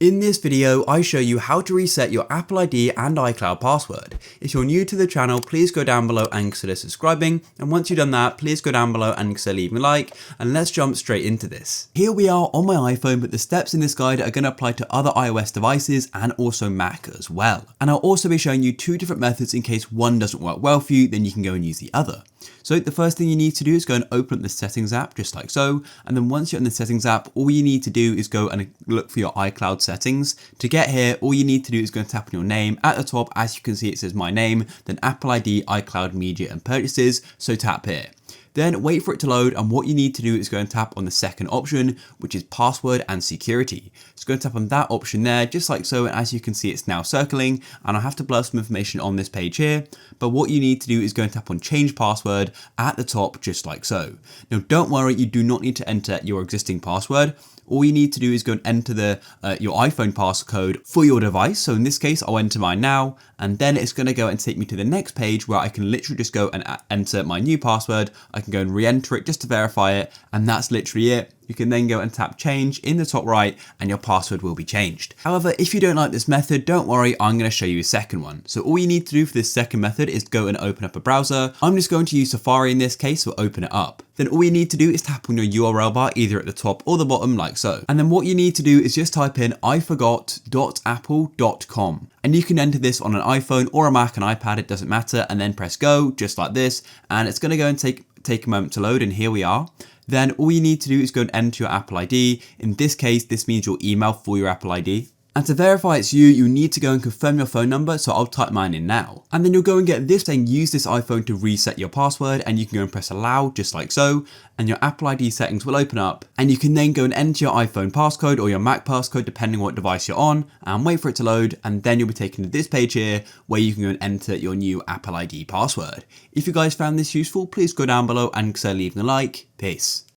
In this video, I show you how to reset your Apple ID and iCloud password. If you're new to the channel, please go down below and consider subscribing. And once you've done that, please go down below and consider leaving a like. And let's jump straight into this. Here we are on my iPhone, but the steps in this guide are going to apply to other iOS devices and also Mac as well. And I'll also be showing you two different methods in case one doesn't work well for you, then you can go and use the other. So the first thing you need to do is go and open up the settings app just like so. And then once you're in the settings app, all you need to do is go and look for your iCloud settings. To get here, all you need to do is go and tap on your name. At the top, as you can see, it says my name, then Apple ID, iCloud, media and purchases. So tap here. Then wait for it to load, and what you need to do is go and tap on the second option, which is password and security. So go and tap on that option there, just like so, and as you can see, it's now circling, and I'll have to blur some information on this page here, but what you need to do is go and tap on change password at the top, just like so. Now don't worry, you do not need to enter your existing password. All you need to do is go and enter your iPhone passcode for your device. So in this case, I'll enter mine now, and then it's going to go and take me to the next page where I can literally just go and enter my new password. I can go and re-enter it just to verify it, and that's literally it. You can then go and tap change in the top right and your password will be changed. However, if you don't like this method, don't worry, I'm going to show you a second one. So all you need to do for this second method is go and open up a browser. I'm just going to use Safari in this case, so open it up. Then all you need to do is tap on your URL bar either at the top or the bottom like so. And then what you need to do is just type in iforgot.apple.com. And you can enter this on an iPhone or a Mac, an iPad, it doesn't matter, and then press go just like this. And it's going to go and take a moment to load, and here we are. Then all you need to do is go and enter your Apple ID. In this case, this means your email for your Apple ID. And to verify it's you, you need to go and confirm your phone number, so I'll type mine in now. And then you'll go and get this saying use this iPhone to reset your password, and you can go and press allow just like so, and your Apple ID settings will open up, and you can then go and enter your iPhone passcode or your Mac passcode depending on what device you're on, and wait for it to load, and then you'll be taken to this page here where you can go and enter your new Apple ID password. If you guys found this useful, please go down below and consider leaving a like. Peace.